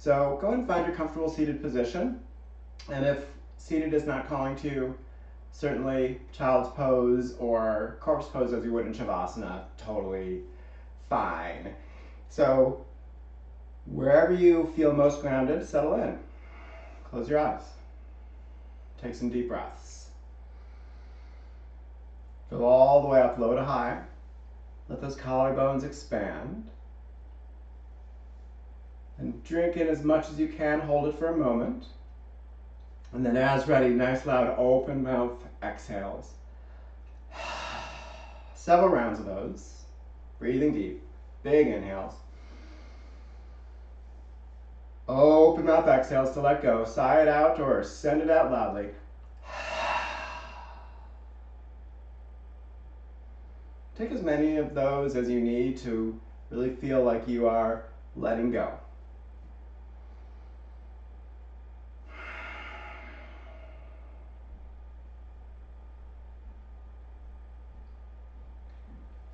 So go ahead and find your comfortable seated position. And if seated is not calling to you, certainly child's pose or corpse pose as you would in Shavasana, totally fine. So wherever you feel most grounded, settle in. Close your eyes. Take some deep breaths. Fill all the way up low to high. Let those collarbones expand. And drink in as much as you can. Hold it for a moment. And then as ready, nice loud open mouth exhales. Several rounds of those. Breathing deep. Big inhales. Open mouth exhales to let go. Sigh it out or send it out loudly. Take as many of those as you need to really feel like you are letting go.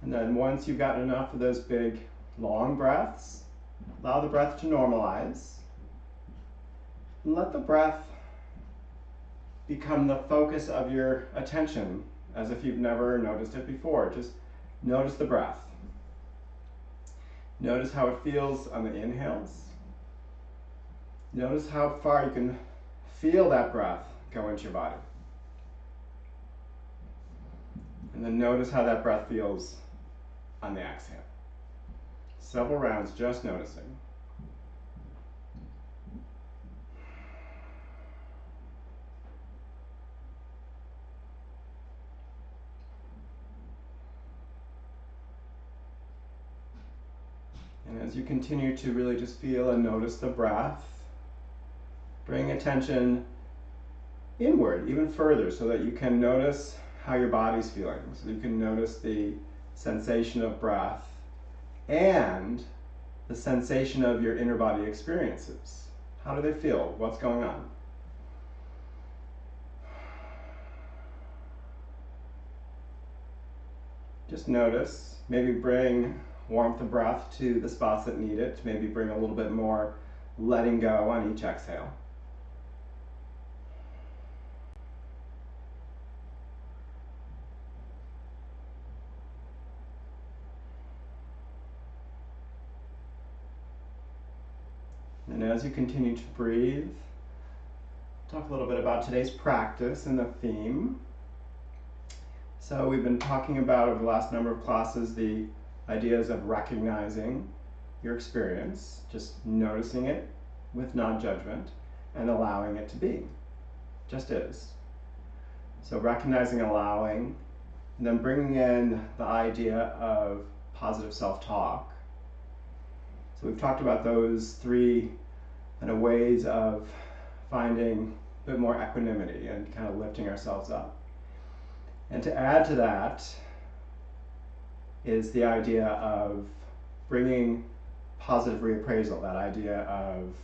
And then once you've gotten enough of those big, long breaths, allow the breath to normalize. And let the breath become the focus of your attention, as if you've never noticed it before. Just notice the breath. Notice how it feels on the inhales. Notice how far you can feel that breath go into your body. And then notice how that breath feels on the exhale. Several rounds just noticing. And as you continue to really just feel and notice the breath, bring attention inward even further so that you can notice how your body's feeling. So that you can notice the sensation of breath and the sensation of your inner body experiences. How do they feel? What's going on? Just notice. Maybe bring warmth of breath to the spots that need it. Maybe bring a little bit more letting go on each exhale. And as you continue to breathe, talk a little bit about today's practice and the theme. So we've been talking about over the last number of classes the ideas of recognizing your experience, just noticing it with non-judgment and allowing it to be, just is. So recognizing, allowing, and then bringing in the idea of positive self-talk. So we've talked about those three kind of ways of finding a bit more equanimity and kind of lifting ourselves up. And to add to that is the idea of bringing positive reappraisal, that idea of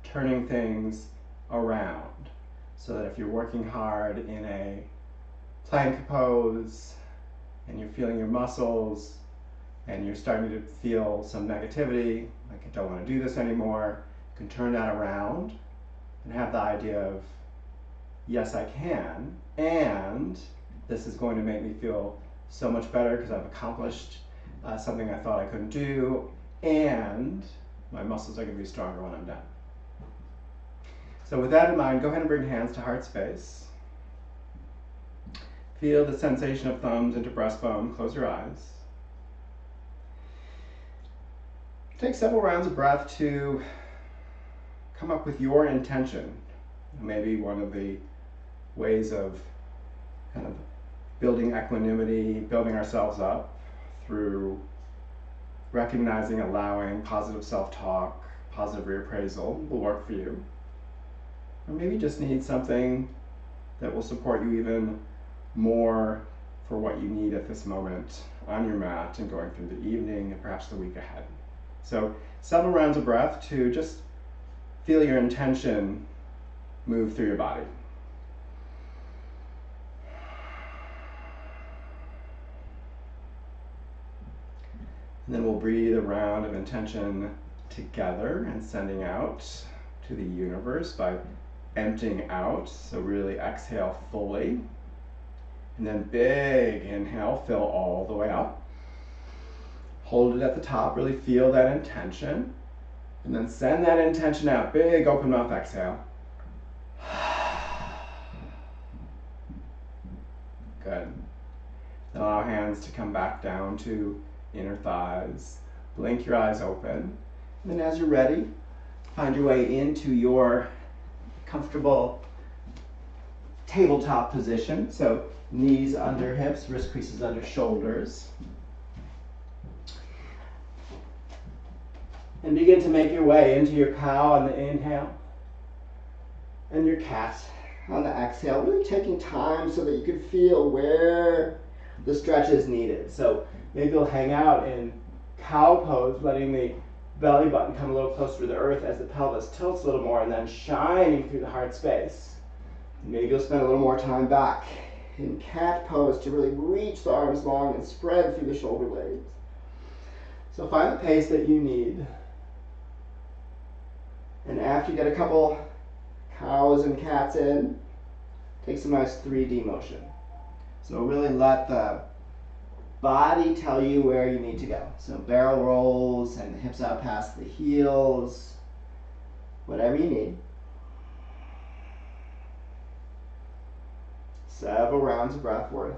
turning things around. So that if you're working hard in a plank pose and you're feeling your muscles and you're starting to feel some negativity, like I don't want to do this anymore, you can turn that around and have the idea of, yes, I can, and this is going to make me feel so much better because I've accomplished something I thought I couldn't do, and my muscles are going to be stronger when I'm done. So with that in mind, go ahead and bring hands to heart space. Feel the sensation of thumbs into breastbone. Close your eyes. Take several rounds of breath to come up with your intention. Maybe one of the ways of kind of building equanimity, building ourselves up through recognizing, allowing, positive self-talk, positive reappraisal will work for you. Or maybe you just need something that will support you even more for what you need at this moment on your mat and going through the evening and perhaps the week ahead. So several rounds of breath to just feel your intention move through your body. And then we'll breathe a round of intention together and sending out to the universe by emptying out. So really exhale fully. And then big inhale, fill all the way up. Hold it at the top, really feel that intention. And then send that intention out, big open mouth exhale. Good. Then allow hands to come back down to inner thighs. Blink your eyes open. And then as you're ready, find your way into your comfortable tabletop position. So knees under hips, wrist creases under shoulders. And begin to make your way into your cow on the inhale and your cat on the exhale. Really taking time so that you can feel where the stretch is needed. So maybe you'll hang out in cow pose, letting the belly button come a little closer to the earth as the pelvis tilts a little more, and then shining through the heart space. Maybe you'll spend a little more time back in cat pose to really reach the arms long and spread through the shoulder blades. So find the pace that you need. And after you get a couple cows and cats in, take some nice 3D motion. So really let the body tell you where you need to go. So barrel rolls and the hips out past the heels, whatever you need. Several rounds of breath worth.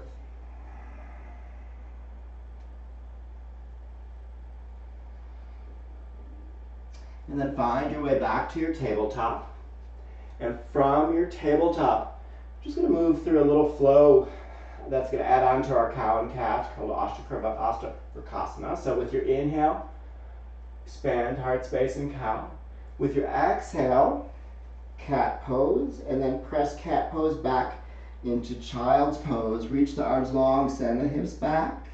And then find your way back to your tabletop. And from your tabletop, just going to move through a little flow that's going to add on to our cow and cat called Ashtakirva. So with your inhale, expand heart space and cow. With your exhale, cat pose, and then press cat pose back into child's pose. Reach the arms long, send the hips back.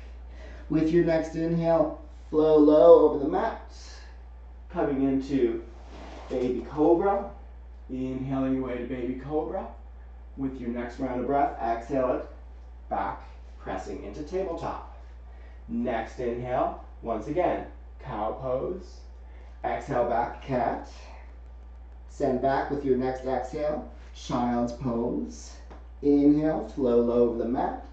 With your next inhale, flow low over the mat. Coming into baby cobra. Inhaling your way to baby cobra. With your next round of breath, exhale it back, pressing into tabletop. Next inhale, once again, cow pose. Exhale back, cat. Send back with your next exhale, child's pose. Inhale, flow low over the mat.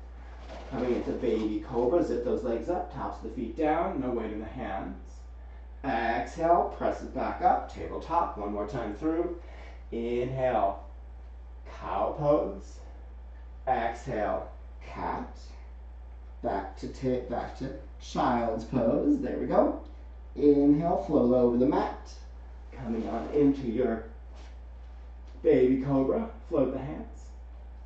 Coming into baby cobra, zip those legs up, tops of the feet down, no weight in the hands. Exhale, press it back up, tabletop, one more time through. Inhale, cow pose. Exhale, cat. Back to child's pose. There we go. Inhale, flow low over the mat. Coming on into your baby cobra. Float the hands.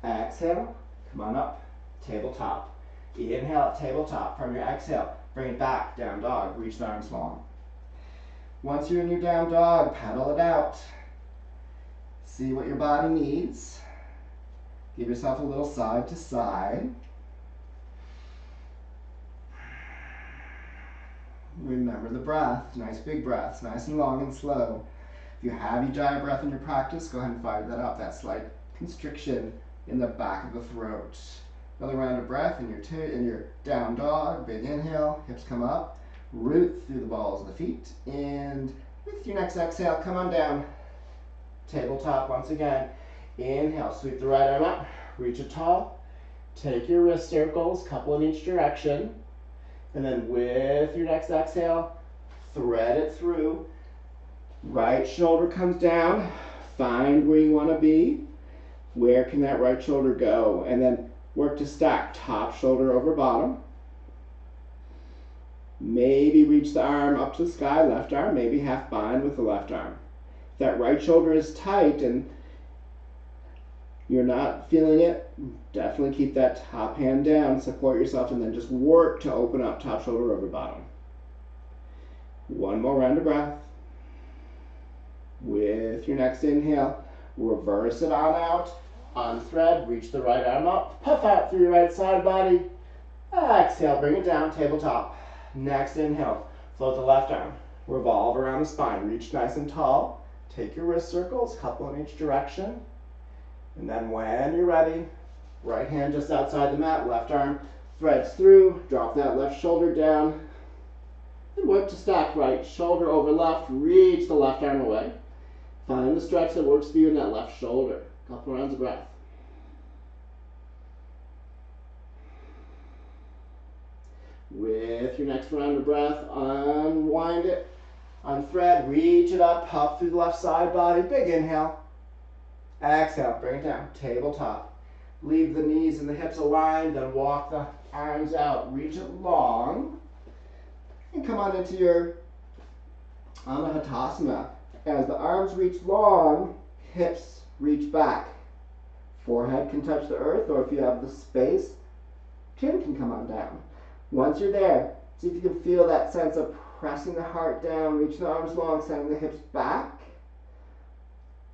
Exhale, come on up, tabletop. Inhale, tabletop. From your exhale, bring it back, down dog. Reach the arms long. Once you're in your down dog, pedal it out. See what your body needs. Give yourself a little side to side. Remember the breath. Nice big breaths, nice and long and slow. If you have Ujjayi breath in your practice, go ahead and fire that up. That slight constriction in the back of the throat. Another round of breath in your down dog. Big inhale, hips come up. Root through the balls of the feet. And with your next exhale, come on down. Tabletop once again. Inhale, sweep the right arm up. Reach it tall. Take your wrist circles, couple in each direction. And then with your next exhale, thread it through. Right shoulder comes down. Find where you want to be. Where can that right shoulder go? And then work to stack top shoulder over bottom. Maybe reach the arm up to the sky, left arm, maybe half bind with the left arm. If that right shoulder is tight and you're not feeling it, definitely keep that top hand down, support yourself, and then just work to open up top shoulder over bottom. One more round of breath. With your next inhale, reverse it on out, unthread, reach the right arm up, puff out through your right side body. Exhale, bring it down, tabletop. Next inhale, float the left arm, revolve around the spine, reach nice and tall. Take your wrist circles, couple in each direction. And then when you're ready, right hand just outside the mat, left arm threads through, drop that left shoulder down, and work to stack right shoulder over left, reach the left arm away. Find the stretch that works for you in that left shoulder. Couple rounds of breath. With your next round of breath, unwind it, unthread, reach it up, puff through the left side body. Big inhale. Exhale, bring it down, tabletop. Leave the knees and the hips aligned, then walk the arms out, reach it long, and come on into your Anahatasana. As the arms reach long, hips reach back. Forehead can touch the earth, or if you have the space, chin can come on down. Once you're there, see if you can feel that sense of pressing the heart down, reaching the arms long, sending the hips back.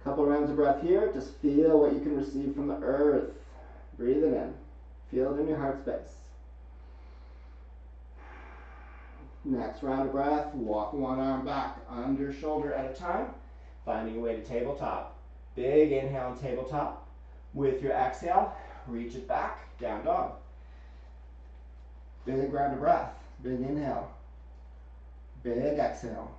Couple rounds of breath here. Just feel what you can receive from the earth. Breathe it in. Feel it in your heart space. Next round of breath. Walk one arm back under shoulder at a time. Finding your way to tabletop. Big inhale and tabletop. With your exhale, reach it back. Down dog. Big round of breath. Big inhale. Big exhale.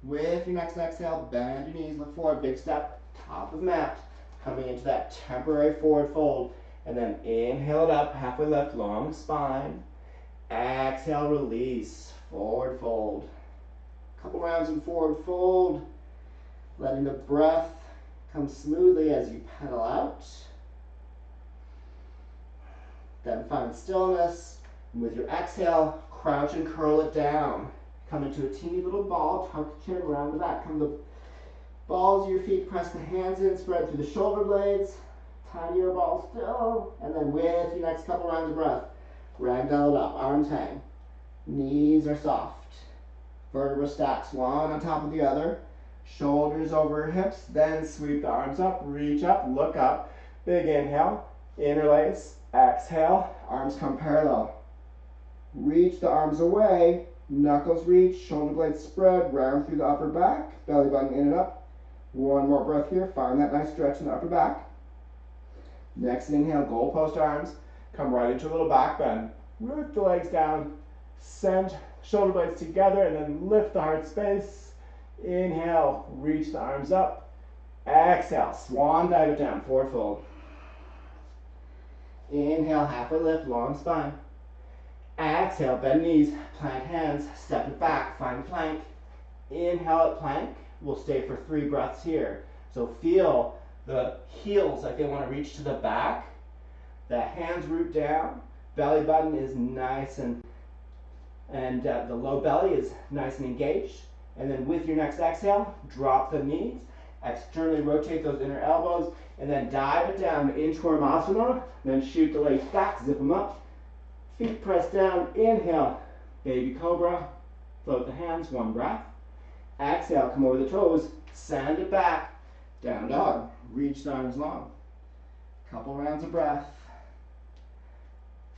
With your next exhale, bend your knees, look forward, big step, top of mat. Coming into that temporary forward fold. And then inhale it up, halfway lift, long spine. Exhale, release, forward fold. Couple rounds in forward fold. Letting the breath come smoothly as you pedal out. Then find stillness. And with your exhale, crouch and curl it down. Come into a teeny little ball, tuck the chin around the back. Come the balls of your feet, press the hands in, spread through the shoulder blades. Tinier ball still. And then with your next couple rounds of breath, ragdoll it up, arms hang. Knees are soft. Vertebra stacks, one on top of the other. Shoulders over hips, then sweep the arms up, reach up, look up. Big inhale, interlace, exhale, arms come parallel. Reach the arms away. Knuckles reach, shoulder blades spread, round through the upper back, belly button in and up. One more breath here, find that nice stretch in the upper back. Next inhale, goalpost arms, come right into a little back bend. Root the legs down, send shoulder blades together, and then lift the heart space. Inhale, reach the arms up. Exhale, swan dive it down, forward fold. Inhale, halfway lift, long spine. Exhale, bend knees, plant hands, step it back, find plank. Inhale at plank. We'll stay for 3 breaths here. So feel the heels like they want to reach to the back. The hands root down. Belly button is nice and the low belly is nice and engaged. And then with your next exhale, drop the knees. Externally rotate those inner elbows. And then dive it down to inchworm asana. Then shoot the legs back, zip them up. Feet press down, inhale, baby cobra, float the hands, 1 breath. Exhale, come over the toes, send it back, down dog, reach the arms long. Couple rounds of breath.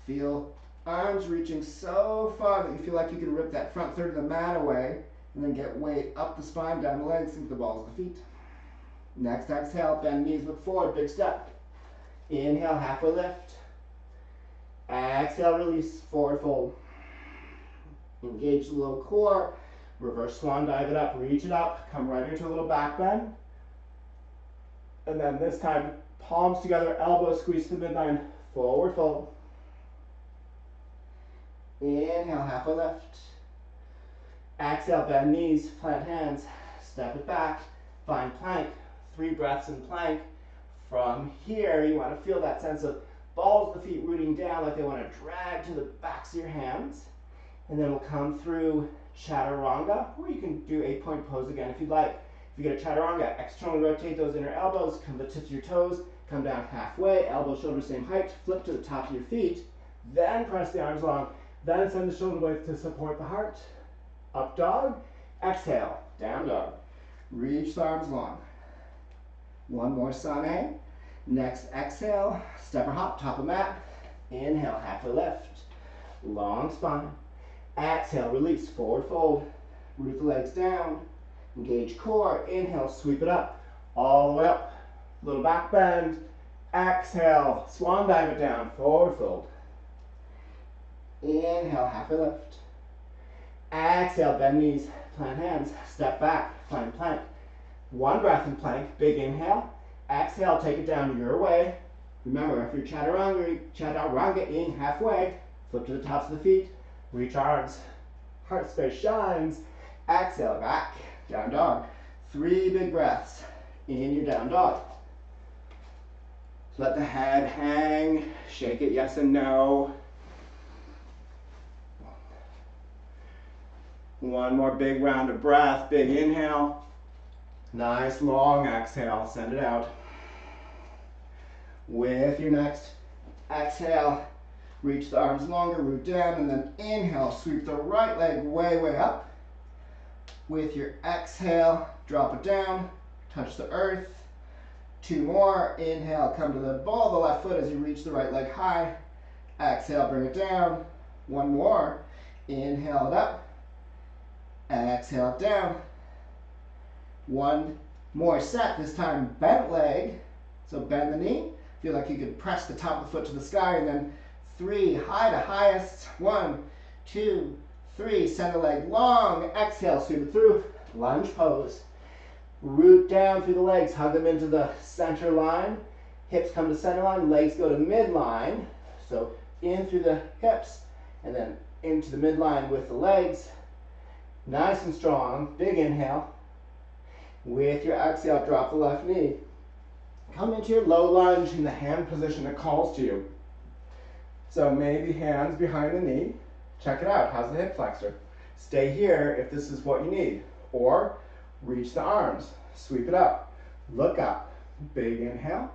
Feel arms reaching so far that you feel like you can rip that front third of the mat away, and then get weight up the spine, down the legs, sink the balls of the feet. Next exhale, bend knees, look forward, big step. Inhale, halfway lift. Exhale, release, forward fold. Engage the low core. Reverse swan dive it up, reach it up, come right into a little back bend. And then this time, palms together, elbows squeeze to the midline, forward fold. Inhale, halfway lift. Exhale, bend knees, plant hands, step it back, find plank. 3 breaths in plank. From here, you want to feel that sense of balls of the feet rooting down like they want to drag to the backs of your hands. And then we'll come through chaturanga, or you can do 8-point pose again if you'd like. If you get a chaturanga, externally rotate those inner elbows, come to the tips of your toes, come down halfway, elbows, shoulders same height, flip to the top of your feet, then press the arms long, then send the shoulder blades to support the heart. Up dog, exhale, down dog. Reach the arms long. One more sane. Next exhale, step or hop, top of mat. Inhale, halfway lift. Long spine. Exhale, release, forward fold. Root the legs down. Engage core. Inhale, sweep it up. All the way up. Little back bend. Exhale, swan dive it down, forward fold. Inhale, halfway lift. Exhale, bend knees, plant hands, step back, find plank. One breath in plank, big inhale. Exhale, take it down your way. Remember, if you're chaturanga-ing halfway, flip to the tops of the feet, reach arms. Heart space shines. Exhale, back, down dog. 3 big breaths in your down dog. Let the head hang, shake it yes and no. One more big round of breath, big inhale. Nice long exhale, send it out. With your next exhale, reach the arms longer, root down, and then inhale, sweep the right leg way, way up. With your exhale, drop it down, touch the earth. 2 more, inhale, come to the ball of the left foot as you reach the right leg high. Exhale, bring it down. 1 more, inhale it up. Exhale it down. 1 more set, this time bent leg. So bend the knee. Feel like you could press the top of the foot to the sky, and then 3, high to highest. 1, 2, 3, send the leg long. Exhale, sweep it through. Lunge pose. Root down through the legs, hug them into the center line. Hips come to center line, legs go to midline. So in through the hips, and then into the midline with the legs. Nice and strong, big inhale. With your exhale, drop the left knee. Come into your low lunge in the hand position that calls to you. So maybe hands behind the knee. Check it out, how's the hip flexor? Stay here if this is what you need. Or reach the arms, sweep it up, look up, big inhale.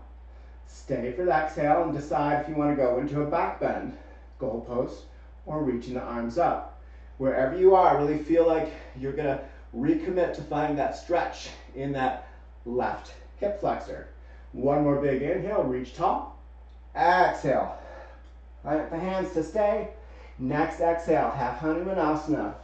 Stay for the exhale and decide if you want to go into a back bend, goalpost, or reaching the arms up. Wherever you are, really feel like you're going to recommit to finding that stretch in that left hip flexor. 1 more big inhale, reach tall. Exhale. Plant the hands to stay. Next exhale, half Hanumanasana.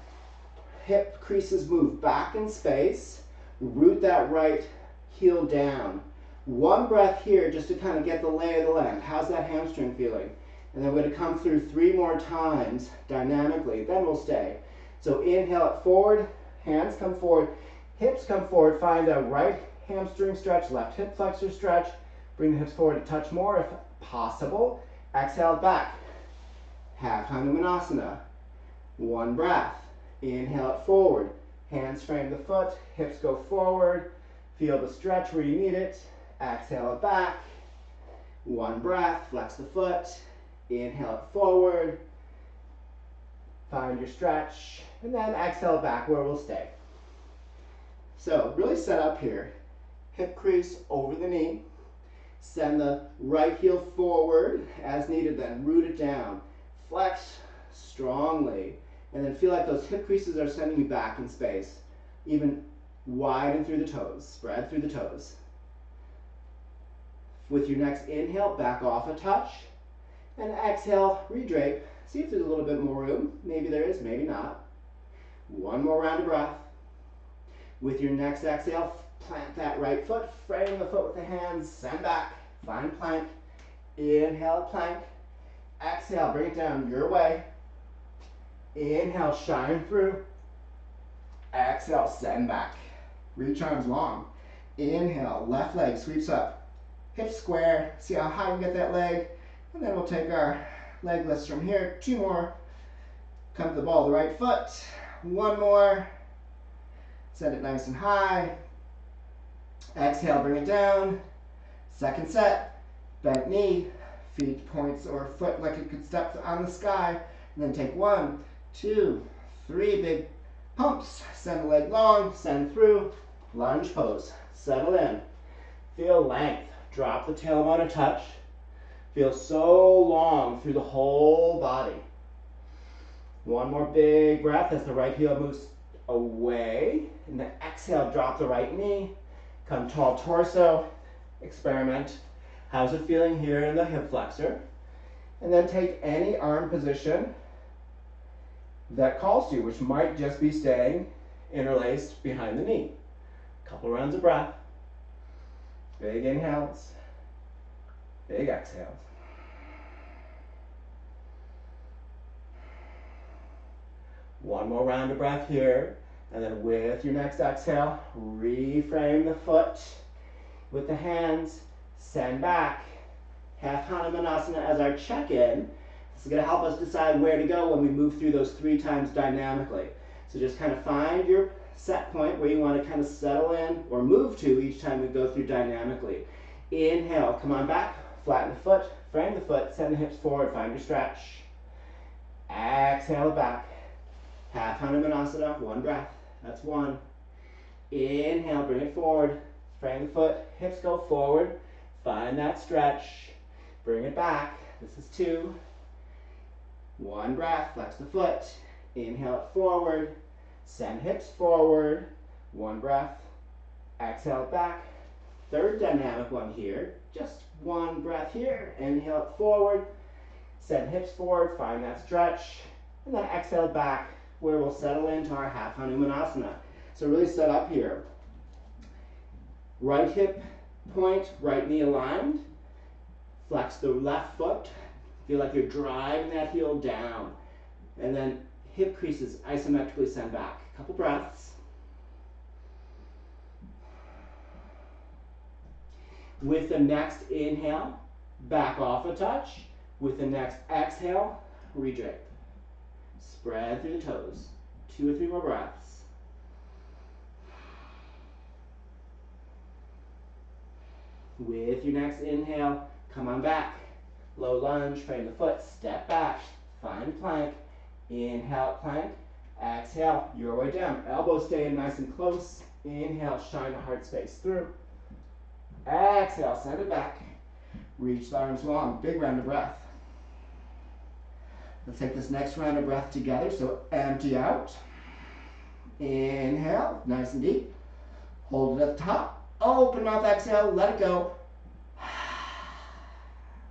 Hip creases move back in space. Root that right heel down. 1 breath here just to kind of get the lay of the land. How's that hamstring feeling? And then we're going to come through 3 more times dynamically. Then we'll stay. So inhale it forward. Hands come forward. Hips come forward. Find a right hamstring stretch, left hip flexor stretch. Bring the hips forward a touch more if possible. Exhale back. Half Hanumanasana. 1 breath. Inhale it forward. Hands frame the foot. Hips go forward. Feel the stretch where you need it. Exhale it back. 1 breath. Flex the foot. Inhale it forward. Find your stretch. And then exhale back where we'll stay. So really set up here. Hip crease over the knee. Send the right heel forward as needed, then root it down. Flex strongly. And then feel like those hip creases are sending you back in space. Even widen through the toes. Spread through the toes. With your next inhale, back off a touch. And exhale, redrape. See if there's a little bit more room. Maybe there is, maybe not. 1 more round of breath. With your next exhale, plant that right foot, frame the foot with the hands, send back, find plank. Inhale, plank. Exhale, bring it down your way. Inhale, shine through. Exhale, send back. Reach arms long. Inhale, left leg sweeps up. Hips square. See how high we get that leg. And then we'll take our leg lifts from here. 2 more. Come to the ball of the right foot. 1 more. Send it nice and high. Exhale, bring it down. Second set. Bent knee. Feet points or foot like it could step on the sky. And then take 1, 2, 3 big pumps. Send the leg long. Send through. Lunge pose. Settle in. Feel length. Drop the tailbone a touch. Feel so long through the whole body. 1 more big breath as the right heel moves away. And then exhale, drop the right knee. Come tall torso. Experiment. How's it feeling here in the hip flexor? And then take any arm position that calls to you, which might just be staying interlaced behind the knee. Couple rounds of breath. Big inhales. Big exhales. One more round of breath here. And then with your next exhale, reframe the foot with the hands, send back. Half Hanumanasana as our check-in. This is going to help us decide where to go when we move through those 3 times dynamically. So just kind of find your set point where you want to kind of settle in or move to each time we go through dynamically. Inhale, come on back, flatten the foot, frame the foot, send the hips forward, find your stretch. Exhale back. Half Hanumanasana, 1 breath. That's 1. Inhale, bring it forward, frame the foot, hips go forward, find that stretch. Bring it back. This is 2. 1 breath. Flex the foot. Inhale it forward. Send hips forward. 1 breath. Exhale it back. Third dynamic one here. Just 1 breath here. Inhale it forward. Send hips forward. Find that stretch. And then exhale back where we'll settle into our half Hanumanasana. So really set up here. Right hip point, right knee aligned. Flex the left foot. Feel like you're driving that heel down. And then hip creases isometrically send back. Couple breaths. With the next inhale, back off a touch. With the next exhale, redrape. Spread through the toes. 2 or 3 more breaths. With your next inhale, come on back. Low lunge, frame the foot, step back, find plank. Inhale, plank. Exhale, your way down. Elbows stay in nice and close. Inhale, shine the heart space through. Exhale, send it back. Reach the arms long, big round of breath. Let's take this next round of breath together. So empty out. Inhale, nice and deep. Hold it at the top. Open mouth, exhale, let it go.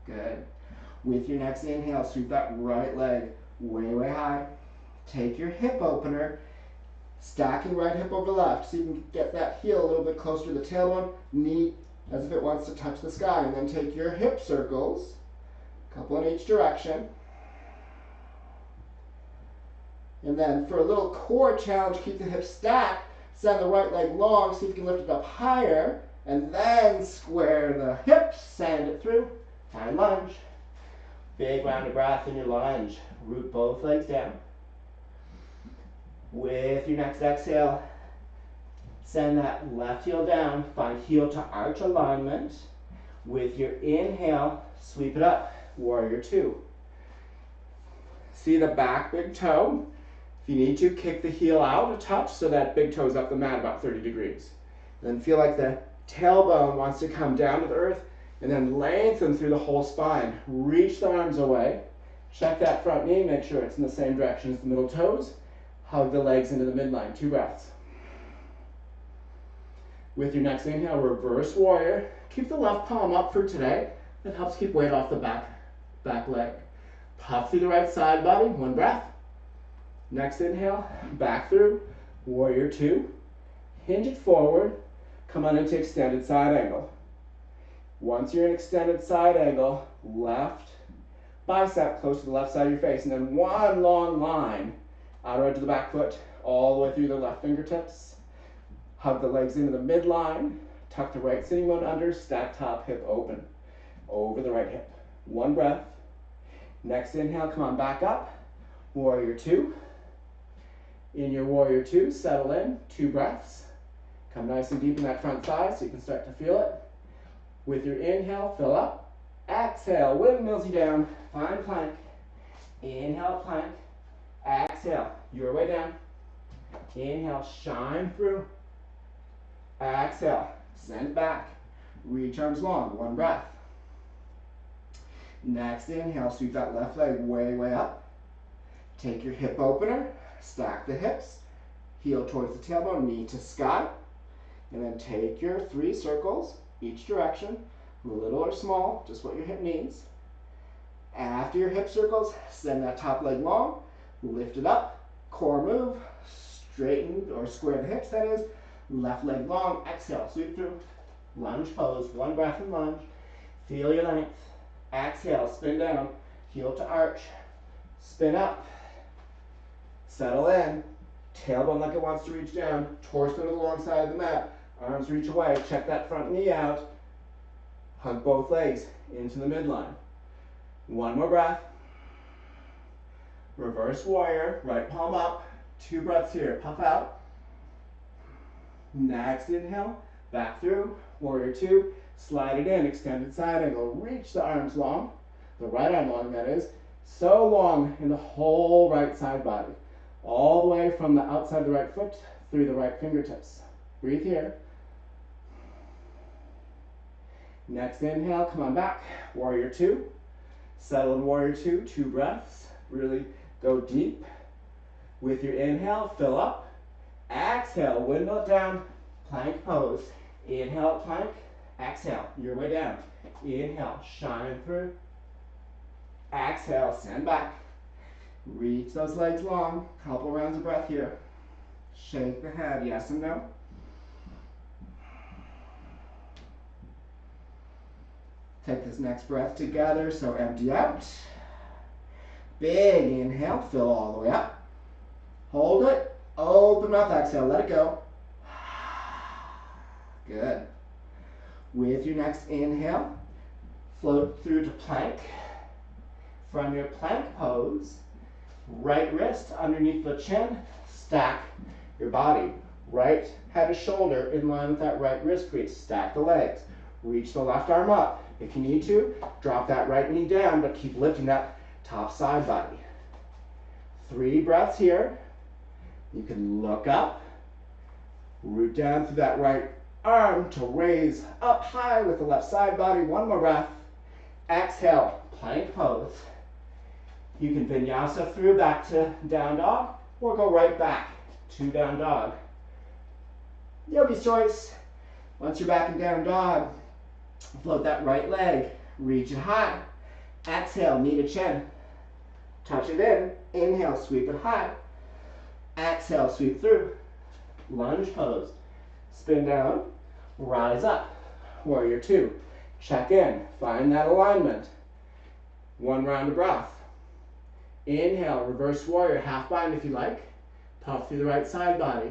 Good. With your next inhale, sweep that right leg way, way high. Take your hip opener, stacking right hip over left, so you can get that heel a little bit closer to the tailbone, knee as if it wants to touch the sky. And then take your hip circles, a couple in each direction. And then for a little core challenge, keep the hips stacked, send the right leg long, see if you can lift it up higher, and then square the hips, send it through, find lunge. Big round of breath in your lunge. Root both legs down. With your next exhale, send that left heel down. Find heel to arch alignment. With your inhale, sweep it up. Warrior 2. See the back big toe. If you need to, kick the heel out a touch so that big toe is up the mat about 30 degrees. Then feel like the tailbone wants to come down to the earth. And then lengthen through the whole spine. Reach the arms away. Check that front knee. Make sure it's in the same direction as the middle toes. Hug the legs into the midline. 2 breaths. With your next inhale, reverse warrior. Keep the left palm up for today. That helps keep weight off the back leg. Puff through the right side body. 1 breath. Next inhale, back through. Warrior 2. Hinge it forward. Come on into extended side angle. Once you're in extended side angle, left bicep close to the left side of your face, and then 1 long line, outer edge of the back foot, all the way through the left fingertips. Hug the legs into the midline, tuck the right sitting bone under, stack top hip open, over the right hip. 1 breath. Next inhale, come on back up, warrior 2. In your warrior 2, settle in, 2 breaths. Come nice and deep in that front thigh so you can start to feel it. With your inhale, fill up. Exhale, windmills you down. Find plank. Inhale, plank. Exhale, your way down. Inhale, shine through. Exhale, send back. Reach arms long, 1 breath. Next inhale, sweep that left leg way, way up. Take your hip opener, stack the hips, heel towards the tailbone, knee to sky. And then take your 3 circles, each direction, little or small, just what your hip needs. After your hip circles, send that top leg long, lift it up, core move, straighten or square the hips, that is, left leg long, exhale, sweep through, lunge pose, 1 breath in lunge, feel your length, exhale, spin down, heel to arch, spin up, settle in, Tailbone like it wants to reach down. Torso to the long side of the mat. Arms reach away. Check that front knee out. Hug both legs into the midline. One more breath. Reverse warrior. Right palm up. 2 breaths here. Puff out. Next inhale. Back through. Warrior 2. Slide it in. Extended side angle. Reach the arms long. The right arm long, that is. So long in the whole right side body. All the way from the outside of the right foot through the right fingertips. Breathe here. Next inhale, come on back. Warrior 2. Settle in Warrior 2, 2 breaths. Really go deep. With your inhale, fill up. Exhale, windmill it down. Plank pose. Inhale, plank. Exhale, your way down. Inhale, shine through. Exhale, send back. Reach those legs long. Couple rounds of breath here. Shake the head, yes and no. Take this next breath together, so empty out. Big inhale, fill all the way up. Hold it, open mouth, exhale, let it go. Good. With your next inhale, float through to plank. From your plank pose, right wrist underneath the chin, stack your body. Right head to shoulder in line with that right wrist crease. Stack the legs. Reach the left arm up. If you need to, drop that right knee down, but keep lifting that top side body. 3 breaths here. You can look up, root down through that right arm to raise up high with the left side body. 1 more breath. Exhale, plank pose. You can vinyasa through back to down dog, or go right back to down dog. Yogi's choice. Once you're back in down dog, float that right leg, reach it high. Exhale, knee to chin. Touch it in. Inhale, sweep it high. Exhale, sweep through. Lunge pose. Spin down, rise up. Warrior 2. Check in, find that alignment. 1 round of breath. Inhale, reverse warrior, half bind if you like. Puff through the right side body.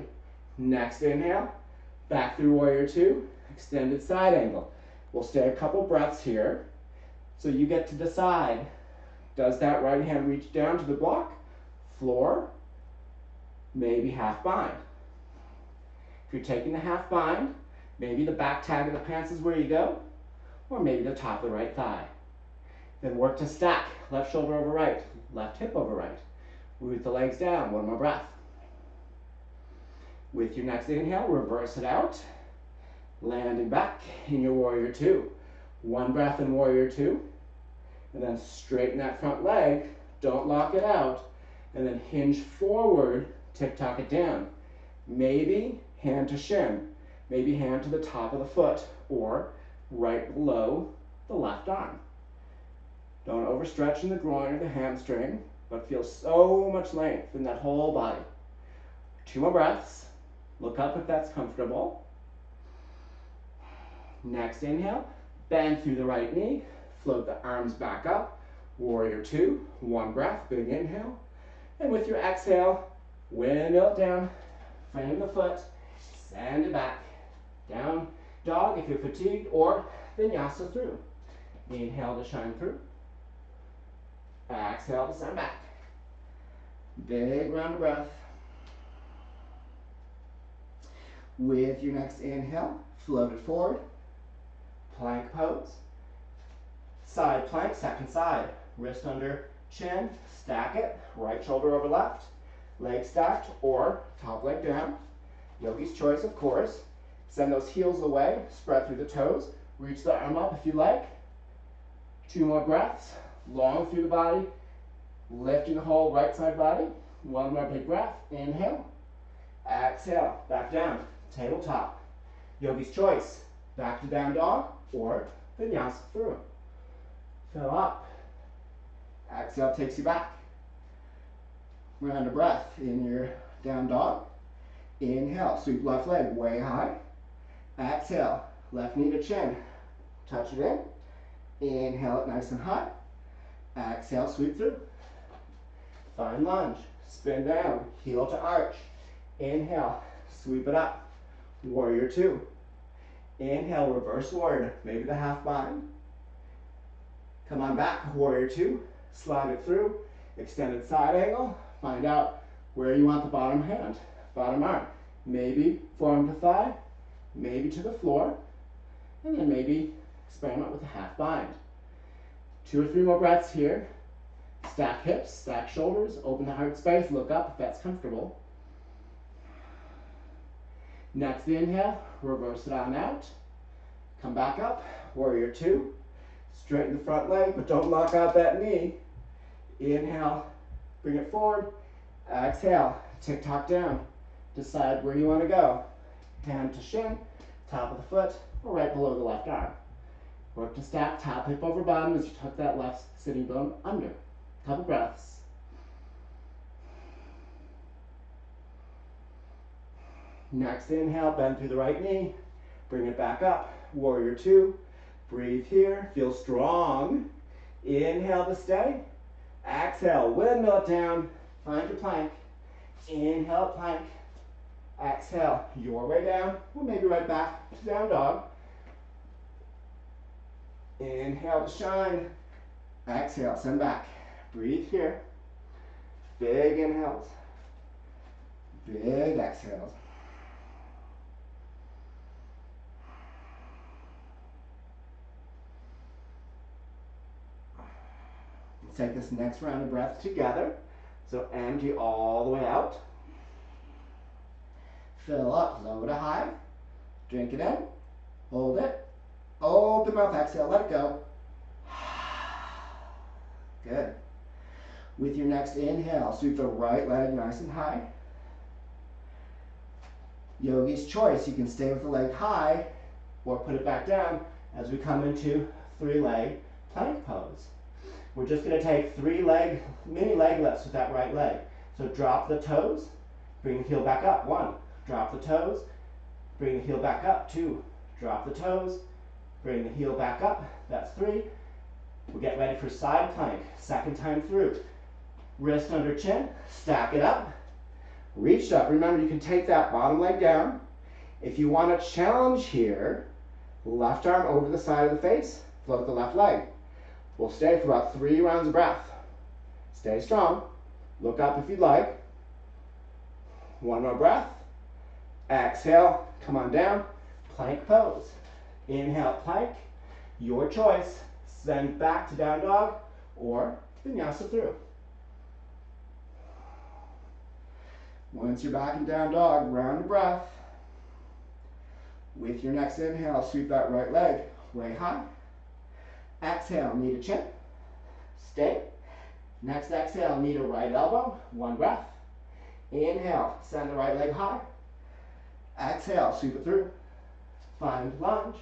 Next inhale, back through warrior 2, extended side angle. We'll stay a couple breaths here. So you get to decide, does that right hand reach down to the block, floor, maybe half bind. If you're taking the half bind, maybe the back tag of the pants is where you go, or maybe the top of the right thigh. Then work to stack, left shoulder over right, left hip over right. Root the legs down, 1 more breath. With your next inhale, reverse it out. Landing back in your warrior 2. 1 breath in warrior 2. And then straighten that front leg. Don't lock it out. And then hinge forward, tick-tock it down. Maybe hand to shin. Maybe hand to the top of the foot, or right below the left arm. Don't overstretch in the groin or the hamstring, but feel so much length in that whole body. 2 more breaths. Look up if that's comfortable. Next inhale, bend through the right knee, float the arms back up. Warrior 2, 1 breath, big inhale. And with your exhale, windmill it down, frame the foot, send it back. Down dog if you're fatigued, or vinyasa through. Inhale to shine through. Exhale to send back. Big round of breath. With your next inhale, float it forward. Plank pose. Side plank, second side. Wrist under chin, stack it. Right shoulder over left. Leg stacked or top leg down. Yogi's choice, of course. Send those heels away, spread through the toes. Reach the arm up if you like. 2 more breaths. Long through the body, lifting the whole right side body. 1 more big breath. Inhale. Exhale. Back down. Tabletop. Yogi's choice. Back to down dog or vinyasa through. Fill up. Exhale takes you back. Round of breath in your down dog. Inhale. Sweep left leg way high. Exhale. Left knee to chin. Touch it in. Inhale it nice and high. Exhale, sweep through. Find lunge. Spin down. Heel to arch. Inhale, sweep it up. Warrior two. Inhale, reverse warrior, maybe the half bind. Come on back, warrior two. Slide it through, extended side angle. Find out where you want the bottom hand, bottom arm. Maybe forearm to thigh, maybe to the floor, and then maybe experiment with a half bind. 2 or 3 more breaths here. Stack hips, stack shoulders, open the heart space, look up if that's comfortable. Next inhale, reverse it on out. Come back up, warrior two. Straighten the front leg, but don't lock out that knee. Inhale, bring it forward. Exhale, tick-tock down. Decide where you want to go. Hand to shin, top of the foot, or right below the left arm. Work to stack top hip over bottom as you tuck that left sitting bone under. Couple breaths. Next inhale, bend through the right knee. Bring it back up. Warrior two. Breathe here. Feel strong. Inhale to stay. Exhale, windmill it down. Find your plank. Inhale, plank. Exhale, your way down. Or maybe right back to down dog. Inhale to shine. Exhale, send back. Breathe here. Big inhales. Big exhales. Let's take this next round of breath together. So empty all the way out. Fill up, low to high. Drink it in. Hold it. Open mouth, exhale, let it go. Good. With your next inhale, sweep the right leg nice and high. Yogi's choice, you can stay with the leg high or put it back down as we come into 3-leg plank pose. We're just going to take 3 mini leg lifts with that right leg. So drop the toes, bring the heel back up. 1, drop the toes, bring the heel back up. 2, drop the toes, bring the heel back up. That's 3. We'll get ready for side plank. Second time through. Wrist under chin, stack it up, reach up. Remember, you can take that bottom leg down. If you want a challenge here, left arm over the side of the face, float the left leg. We'll stay for about 3 rounds of breath. Stay strong. Look up if you'd like. 1 more breath. Exhale, come on down. Plank pose. Inhale, plank. Your choice. Send back to down dog or vinyasa through. Once you're back in down dog, round of breath. With your next inhale, sweep that right leg way high. Exhale, knee to chin. Stay. Next exhale, knee to right elbow. 1 breath. Inhale, send the right leg high. Exhale, sweep it through. Find lunge.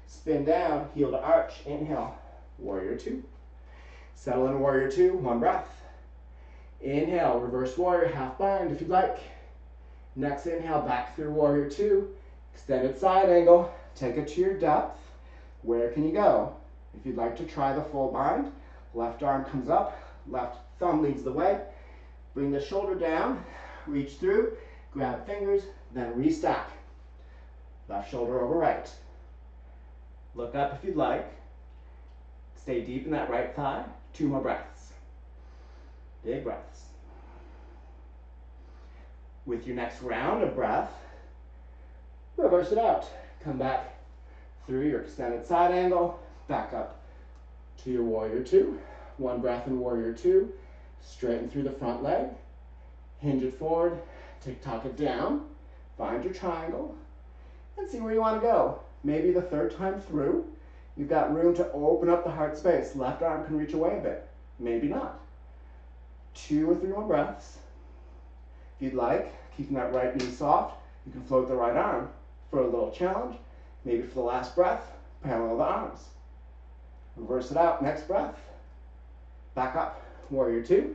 Spin down, heel to arch. Inhale, warrior two. Settle in warrior two, 1 breath. Inhale, reverse warrior, half bind if you'd like. Next inhale, back through warrior two. Extended side angle. Take it to your depth. Where can you go? If you'd like to try the full bind, left arm comes up, left thumb leads the way. Bring the shoulder down, reach through, grab fingers, then restack. Left shoulder over right. Look up if you'd like. Stay deep in that right thigh. 2 more breaths. Big breaths. With your next round of breath, reverse it out. Come back through your extended side angle, back up to your warrior two. 1 breath in warrior two. Straighten through the front leg. Hinge it forward. Tick-tock it down. Find your triangle. And see where you want to go. Maybe the 3rd time through, you've got room to open up the heart space. Left arm can reach away a bit. Maybe not. 2 or 3 more breaths. If you'd like, keeping that right knee soft, you can float the right arm for a little challenge. Maybe for the last breath, parallel the arms. Reverse it out, next breath. Back up, warrior two.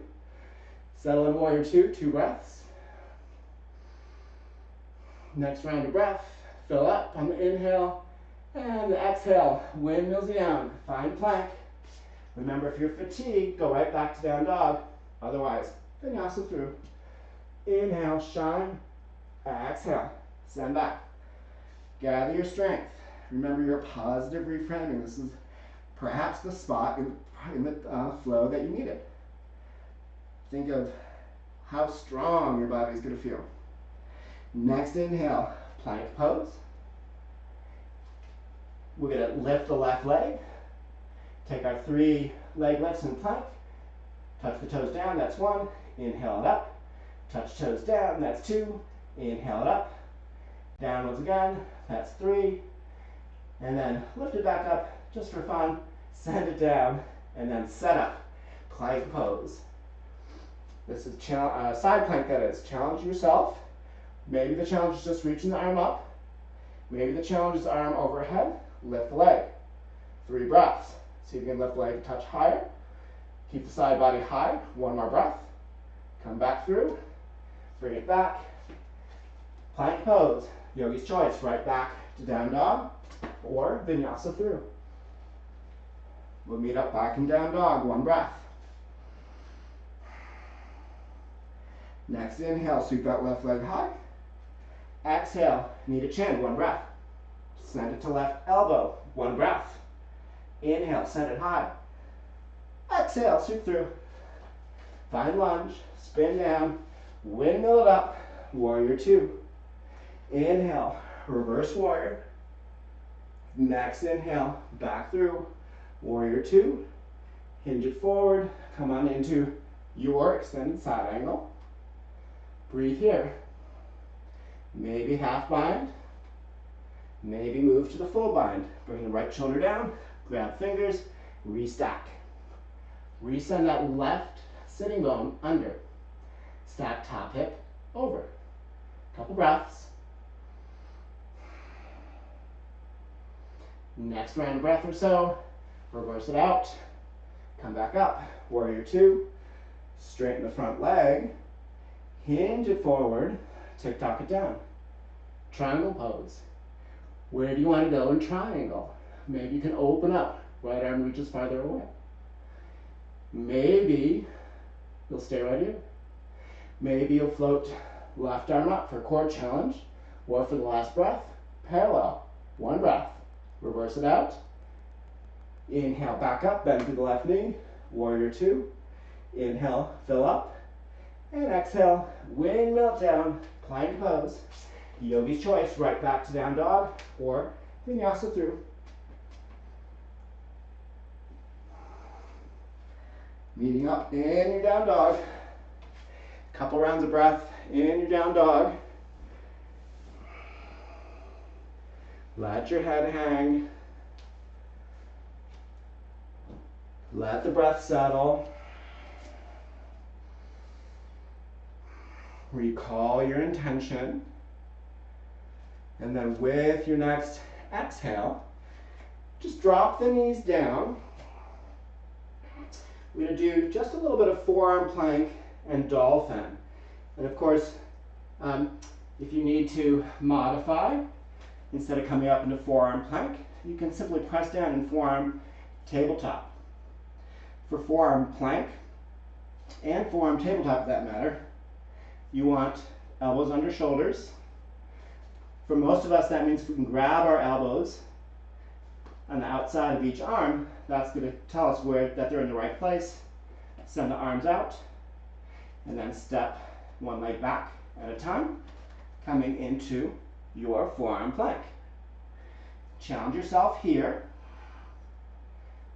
Settle in warrior two, 2 breaths. Next round of breath, fill up on the inhale, and the exhale, windmills down, find plank. Remember, if you're fatigued, go right back to down dog. Otherwise, vinyasa through. Inhale, shine. Exhale, send back. Gather your strength. Remember your positive reframing. This is perhaps the spot in the flow that you needed. Think of how strong your body is going to feel. Next inhale, plank pose. We're going to lift the left leg. Take our 3 leg lifts in plank. Touch the toes down, that's 1. Inhale it up. Touch toes down, that's 2. Inhale it up. Downwards again, that's 3. And then lift it back up just for fun. Send it down, and then set up. Plank pose. This is side plank, that is. Challenge yourself. Maybe the challenge is just reaching the arm up. Maybe the challenge is arm overhead. Lift the leg. 3 breaths. See if you can lift the leg a touch higher. Keep the side body high. 1 more breath. Come back through. Bring it back. Plank pose. Yogi's choice. Right back to down dog or vinyasa through. We'll meet up back in down dog. 1 breath. Next inhale, sweep that left leg high. Exhale, knee to chin, 1 breath. Send it to left elbow, 1 breath. Inhale, send it high. Exhale, sweep through. Find lunge, spin down, windmill it up, warrior 2. Inhale, reverse warrior. Next inhale, back through, warrior 2. Hinge it forward, come on into your extended side angle. Breathe here. Maybe half bind. Maybe move to the full bind. Bring the right shoulder down, grab fingers, restack. Resend that left sitting bone under. Stack top hip over. Couple breaths. Next round of breath or so, reverse it out. Come back up, warrior 2. Straighten the front leg. Hinge it forward, tick-tock it down. Triangle pose. Where do you want to go in triangle? Maybe you can open up. Right arm reaches farther away. Maybe you'll stay right here. Maybe you'll float left arm up for core challenge, or for the last breath, parallel. 1 breath. Reverse it out. Inhale, back up, bend through the left knee. Warrior 2. Inhale, fill up. And exhale, windmill down, plank pose. Yogi's choice, right back to down dog or vinyasa through. Meeting up in your down dog. Couple rounds of breath in your down dog. Let your head hang. Let the breath settle. Recall your intention. And then with your next exhale, just drop the knees down. We're going to do just a little bit of forearm plank and dolphin. And of course, if you need to modify, instead of coming up into forearm plank, you can simply press down in forearm tabletop. For forearm plank, and forearm tabletop for that matter, you want elbows under shoulders. For most of us, that means if we can grab our elbows on the outside of each arm, that's going to tell us that they're in the right place. Send the arms out, and then step 1 leg back at a time, coming into your forearm plank. Challenge yourself here.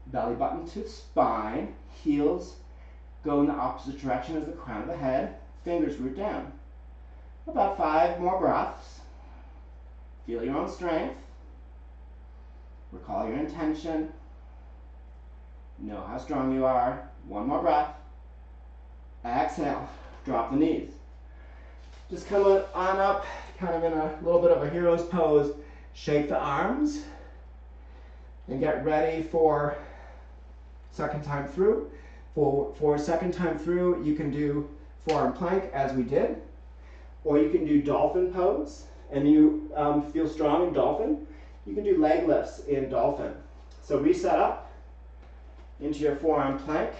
Belly button to spine, heels go in the opposite direction as the crown of the head, fingers root down. About 5 more breaths. Feel your own strength. Recall your intention. Know how strong you are. 1 more breath. Exhale. Drop the knees. Just come on up, kind of in a little bit of a hero's pose. Shake the arms. And get ready for second time through. For second time through, you can do forearm plank as we did. Or you can do dolphin pose. And you feel strong in dolphin. You can do leg lifts in dolphin. So reset up into your forearm plank.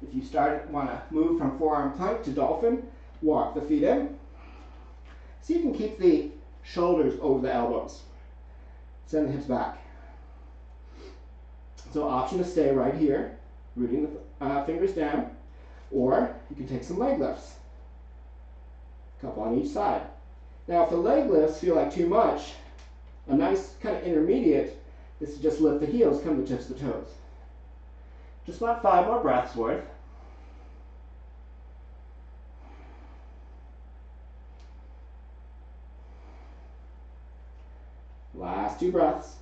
If you want to move from forearm plank to dolphin, Walk the feet in. See if you can keep the shoulders over the elbows. Send the hips back. So option to stay right here, rooting the fingers down, or you can take some leg lifts. A couple on each side. Now if the leg lifts feel like too much, a nice kind of intermediate is to just lift the heels, come to the tips of the toes. Just about 5 more breaths worth. Last 2 breaths.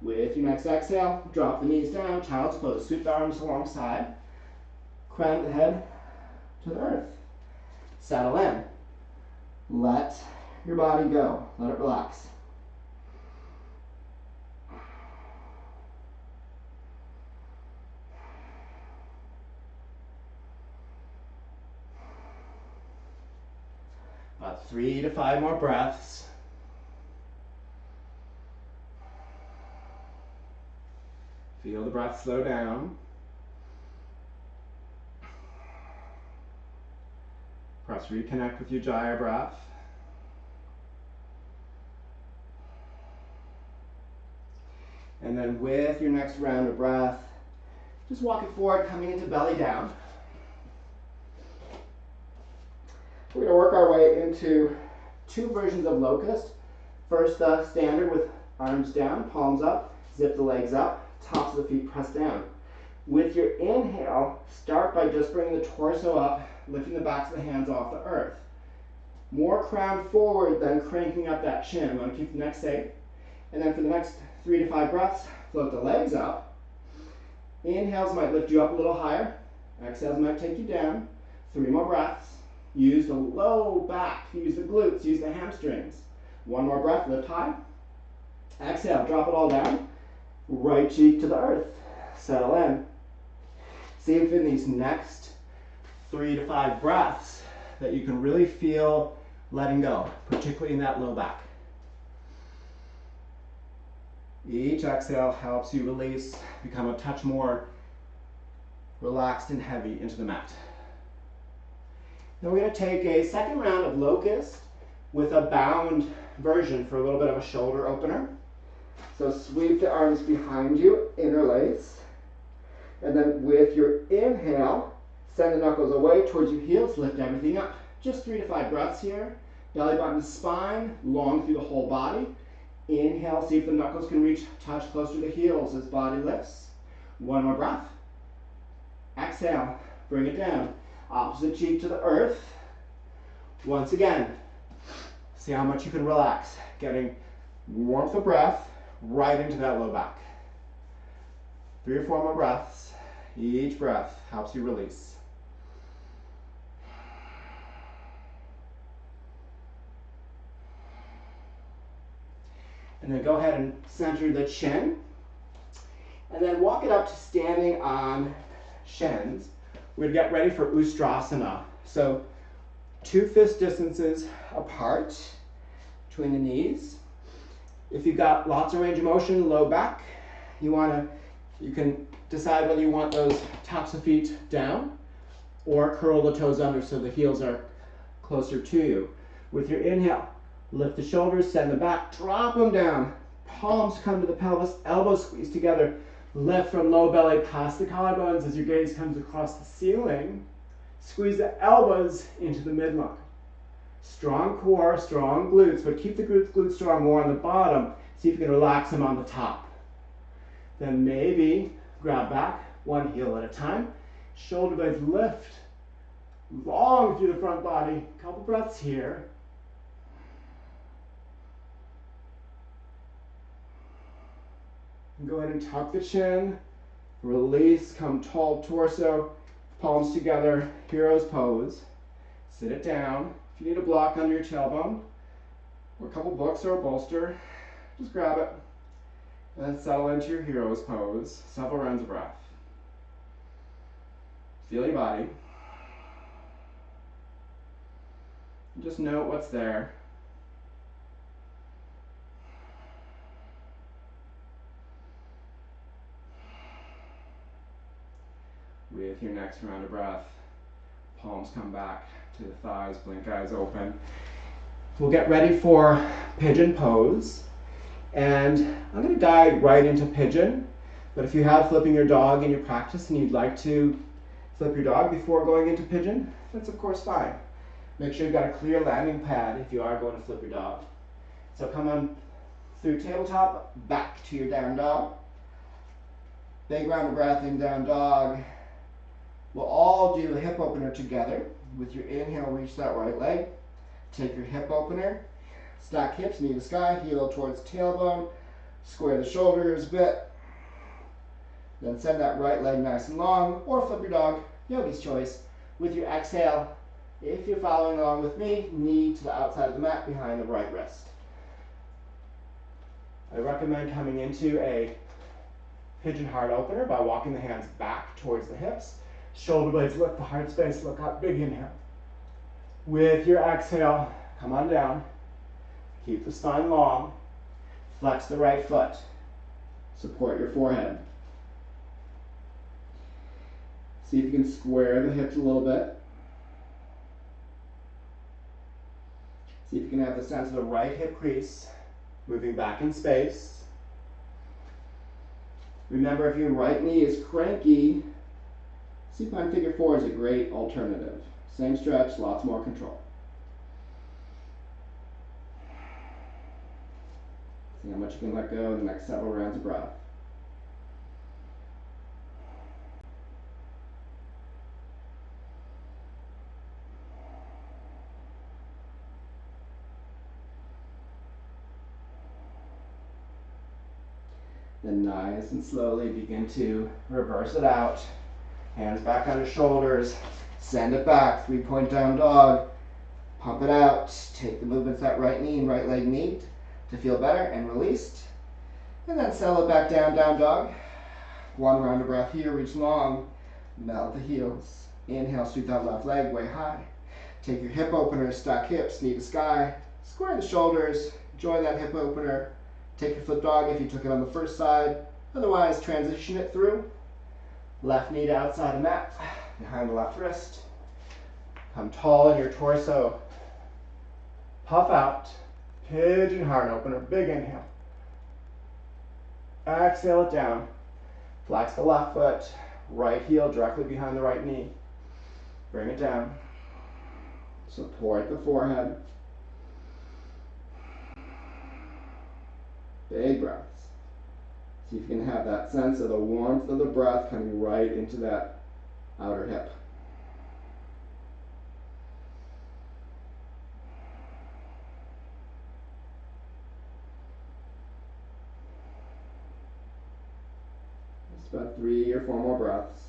With your next exhale, drop the knees down, child's pose. Sweep the arms alongside. Crown the head to the earth. Settle in. Let your body go. Let it relax. About 3 to 5 more breaths. Feel the breath slow down. Perhaps reconnect with your Jaya breath. And then with your next round of breath, just walk it forward, coming into belly down. We're going to work our way into 2 versions of locust. First, standard with arms down, palms up, zip the legs up, tops of the feet pressed down. With your inhale, start by just bringing the torso up, lifting the backs of the hands off the earth. More crown forward than cranking up that chin. We want to keep the neck safe. And then for the next 3 to 5 breaths, float the legs up. Inhales might lift you up a little higher. Exhales might take you down. 3 more breaths. Use the low back, use the glutes, use the hamstrings. 1 more breath, lift high. Exhale, drop it all down. Right cheek to the earth. Settle in. See if in these next 3 to 5 breaths that you can really feel letting go, particularly in that low back. Each exhale helps you release, become a touch more relaxed and heavy into the mat. Then we're going to take a second round of locust with a bound version for a little bit of a shoulder opener. So sweep the arms behind you, interlace. And then with your inhale, send the knuckles away towards your heels, lift everything up. Just 3 to 5 breaths here. Belly button to spine, long through the whole body. Inhale, see if the knuckles can reach, touch closer to the heels as body lifts. 1 more breath. Exhale, bring it down. Opposite cheek to the earth. Once again, see how much you can relax, getting warmth of breath right into that low back. 3 or 4 more breaths. Each breath helps you release. And then go ahead and center the chin. And then walk it up to standing on shins. We're going to get ready for Ustrasana. So 2 fist distances apart between the knees. If you've got lots of range of motion, low back, you can decide whether you want those tops of feet down or curl the toes under so the heels are closer to you. With your inhale, lift the shoulders, send them back, drop them down. Palms come to the pelvis, elbows squeeze together. Lift from low belly past the collarbones as your gaze comes across the ceiling. Squeeze the elbows into the midline. Strong core, strong glutes, but keep the glutes strong more on the bottom. See if you can relax them on the top. Then maybe grab back, 1 heel at a time. Shoulder blades lift long through the front body. Couple breaths here. And go ahead and tuck the chin. Release, come tall torso, palms together, hero's pose. Sit it down. If you need a block under your tailbone, or a couple books or a bolster, just grab it. And then settle into your hero's pose. Several rounds of breath. Feel your body. And just note what's there. With your next round of breath, palms come back to the thighs, blink eyes open. We'll get ready for pigeon pose. And I'm going to dive right into pigeon. But if you have flipping your dog in your practice and you'd like to flip your dog before going into pigeon, that's of course fine. Make sure you've got a clear landing pad if you are going to flip your dog. So come on through tabletop, back to your down dog. Big round of breath in down dog. We'll all do a hip opener together. With your inhale, reach that right leg. Take your hip opener. Stack hips, knee to sky, heel towards tailbone. Square the shoulders a bit. Then send that right leg nice and long, or flip your dog, yogi's choice. With your exhale, if you're following along with me, knee to the outside of the mat behind the right wrist. I recommend coming into a pigeon heart opener by walking the hands back towards the hips. Shoulder blades lift the heart space, look up, big inhale. With your exhale, come on down. Keep the spine long. Flex the right foot. Support your forehead. See if you can square the hips a little bit. See if you can have the sense of the right hip crease moving back in space. Remember, if your right knee is cranky, supine figure 4 is a great alternative. Same stretch, lots more control. See how much you can let go in the next several rounds of breath. Then nice and slowly begin to reverse it out. Hands back on your shoulders. Send it back. 3-point down dog. Pump it out. Take the movements that right knee and right leg need to feel better and released. And then settle it back down, down dog. 1 round of breath here. Reach long. Melt the heels. Inhale, sweep that left leg way high. Take your hip opener, stack hips, knee to sky. Square the shoulders. Enjoy that hip opener. Take your flip dog if you took it on the first side. Otherwise, transition it through. Left knee to outside the mat, behind the left wrist. Come tall in your torso. Puff out. Pigeon heart opener, big inhale. Exhale it down. Flex the left foot. Right heel directly behind the right knee. Bring it down. Support the forehead. Big breaths. See if you can have that sense of the warmth of the breath coming right into that outer hip. Just about 3 or 4 more breaths.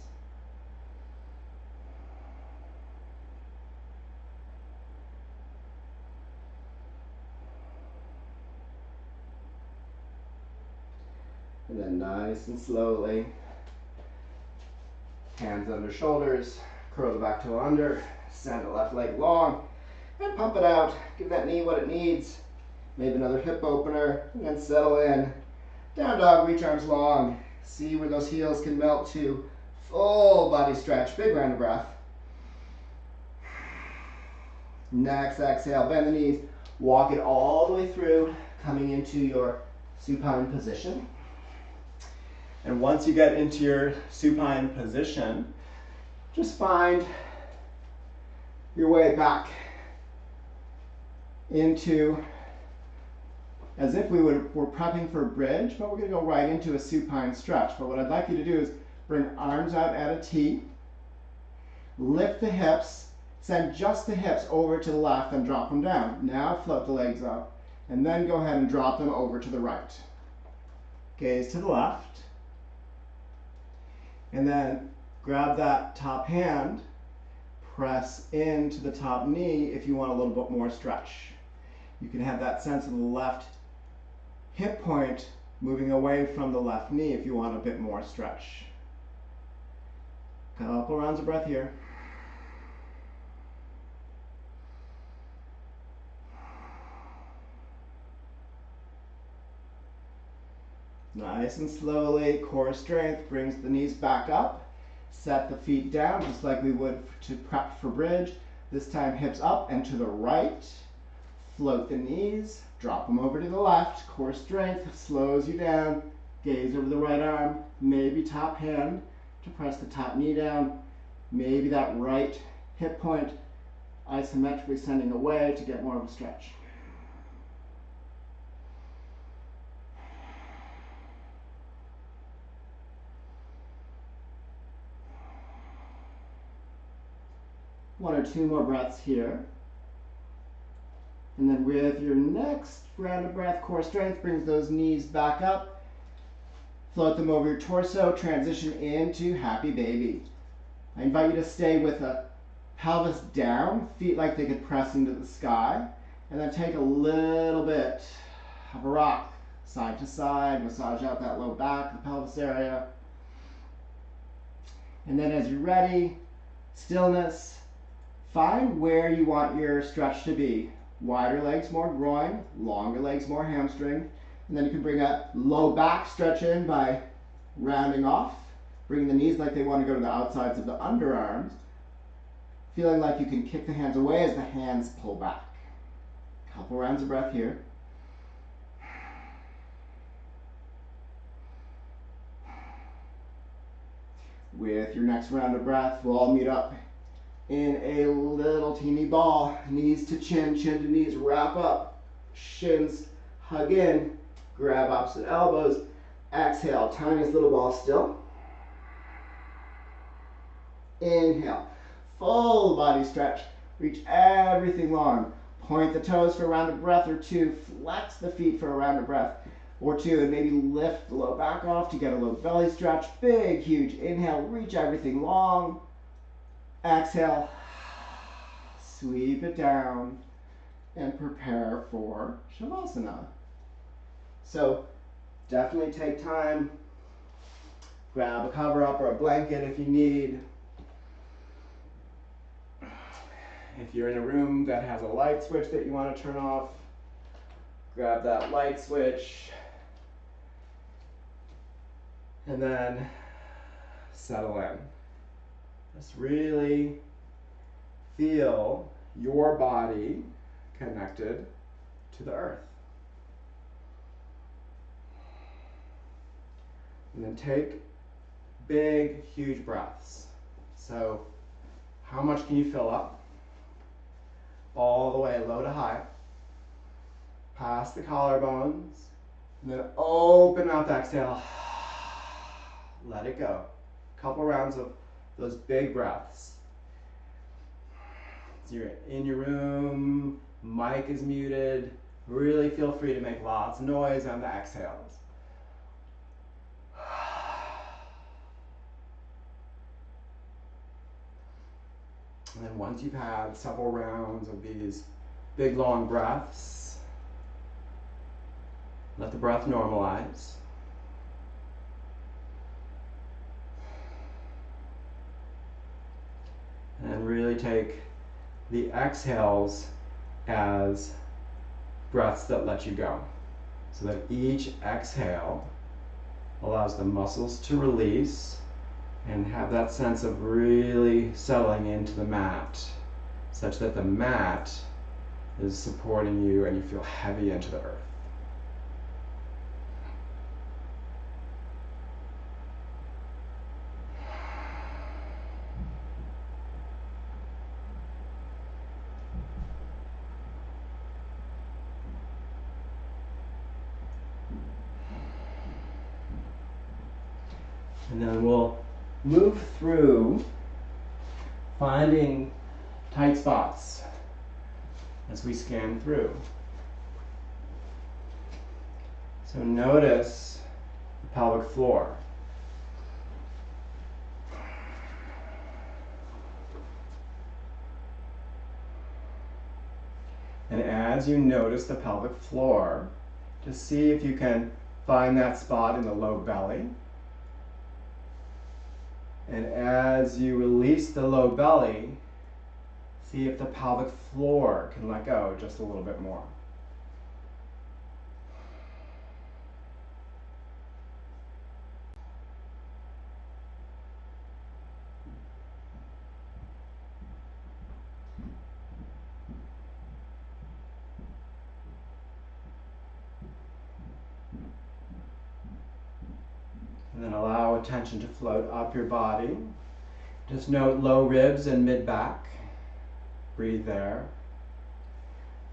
And then nice and slowly, hands under shoulders, curl the back toe under, send the left leg long, and pump it out. Give that knee what it needs. Maybe another hip opener, and then settle in. Down dog, reach arms long. See where those heels can melt to. Full body stretch, big round of breath. Next exhale, bend the knees. Walk it all the way through, coming into your supine position. And once you get into your supine position, just find your way back into, as if we're prepping for a bridge, but we're going to go right into a supine stretch. But what I'd like you to do is bring arms out at a T, lift the hips, send just the hips over to the left and drop them down. Now float the legs up, and then go ahead and drop them over to the right. Gaze to the left. And then grab that top hand, press into the top knee if you want a little bit more stretch. You can have that sense of the left hip point moving away from the left knee if you want a bit more stretch. Couple rounds of breath here. Nice and slowly, core strength brings the knees back up. Set the feet down just like we would to prep for bridge. This time hips up and to the right. Float the knees, drop them over to the left. Core strength slows you down. Gaze over the right arm, maybe top hand to press the top knee down. Maybe that right hip point isometrically sending away to get more of a stretch. One or two more breaths here. And then with your next round of breath, core strength brings those knees back up. Float them over your torso, transition into happy baby. I invite you to stay with the pelvis down, feet like they could press into the sky, and then take a little bit of a rock, side to side, massage out that low back, the pelvis area. And then as you're ready, stillness, find where you want your stretch to be. Wider legs, more groin, longer legs, more hamstring. And then you can bring a low back stretch in by rounding off, bringing the knees like they want to go to the outsides of the underarms, feeling like you can kick the hands away as the hands pull back. Couple rounds of breath here. With your next round of breath, we'll all meet up in a little teeny ball. Knees to chin, chin to knees, wrap up. Shins hug in, grab opposite elbows. Exhale, tiniest little ball still. Inhale, full body stretch. Reach everything long. Point the toes for a round of breath or two. Flex the feet for a round of breath or two. And maybe lift the low back off to get a low belly stretch. Big, huge inhale, reach everything long. Exhale, sweep it down and prepare for Shavasana. So definitely take time. Grab a cover up or a blanket if you need. If you're in a room that has a light switch that you want to turn off, grab that light switch and then settle in. Just really feel your body connected to the earth. And then take big, huge breaths. So how much can you fill up? All the way low to high. Past the collarbones. And then open up, exhale. Let it go. Couple rounds of those big breaths. So you're in your room, mic is muted. Really feel free to make lots of noise on the exhales. And then once you've had several rounds of these big long breaths, let the breath normalize. And really take the exhales as breaths that let you go. So that each exhale allows the muscles to release and have that sense of really settling into the mat, such that the mat is supporting you and you feel heavy into the earth. And then we'll move through finding tight spots as we scan through. So notice the pelvic floor. And as you notice the pelvic floor, just see if you can find that spot in the low belly. And as you release the low belly, see if the pelvic floor can let go just a little bit more. And then allow attention to float up your body. Just note low ribs and mid-back. Breathe there.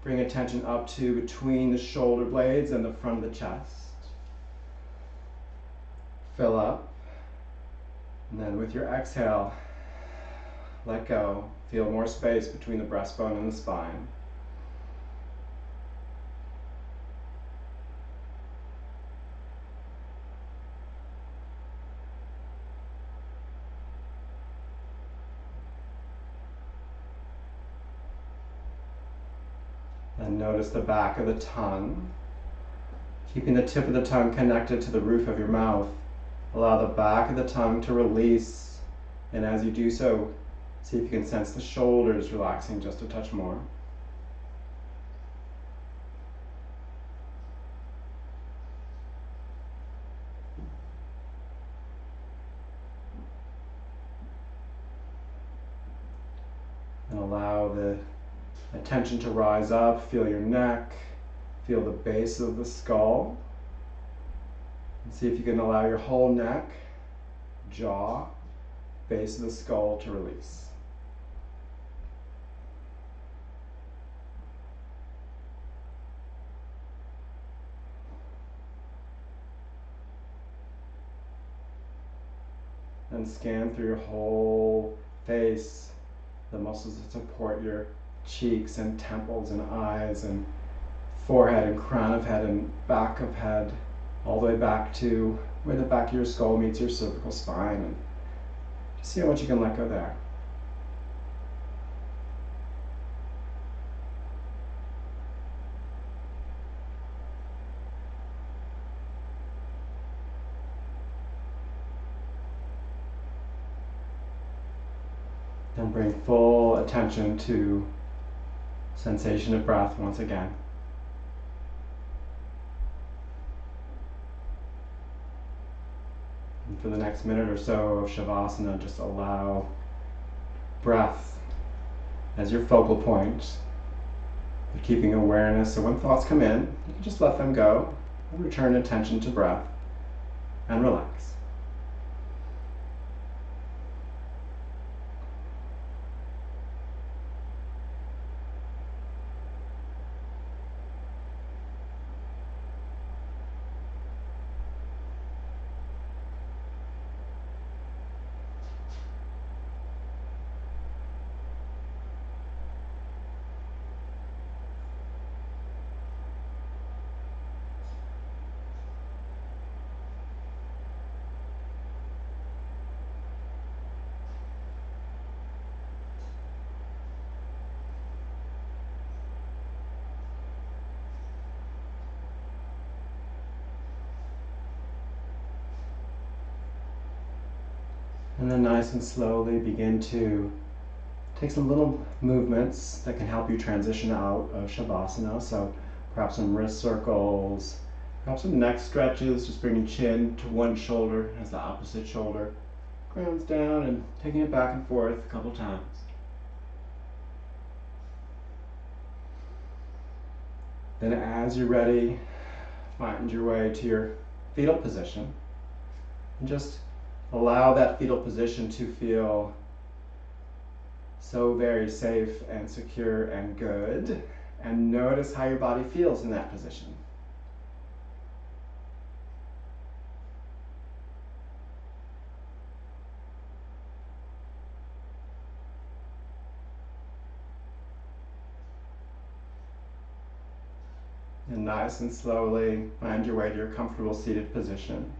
Bring attention up to between the shoulder blades and the front of the chest. Fill up. And then with your exhale, let go. Feel more space between the breastbone and the spine. And notice the back of the tongue. Keeping the tip of the tongue connected to the roof of your mouth. Allow the back of the tongue to release. And as you do so, see if you can sense the shoulders relaxing just a touch more. And allow the attention to rise up. Feel your neck. Feel the base of the skull. And see if you can allow your whole neck, jaw, base of the skull to release. And scan through your whole face, the muscles that support your cheeks and temples and eyes and forehead and crown of head and back of head, all the way back to where the back of your skull meets your cervical spine, and just see how much you can let go there. Then bring full attention to sensation of breath once again. And for the next minute or so of Shavasana, just allow breath as your focal point, but keeping awareness. So when thoughts come in, you can just let them go and return attention to breath and relax. And then nice and slowly begin to take some little movements that can help you transition out of Shavasana. So perhaps some wrist circles, perhaps some neck stretches, just bringing chin to one shoulder as the opposite shoulder grounds down, and taking it back and forth a couple times. Then as you're ready, find your way to your fetal position, and just allow that fetal position to feel so very safe and secure and good, and notice how your body feels in that position. And nice and slowly find your way to your comfortable seated position.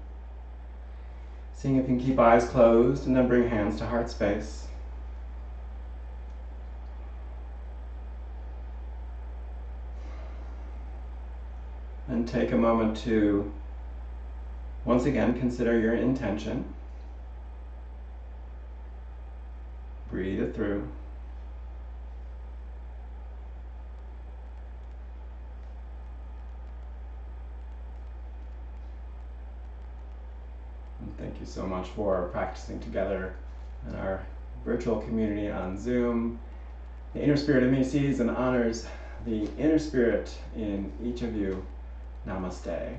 Seeing if you can keep eyes closed, and then bring hands to heart space. And take a moment to once again consider your intention. Breathe it through. Thank you so much for practicing together in our virtual community on Zoom. The inner spirit in me sees and honors the inner spirit in each of you. Namaste.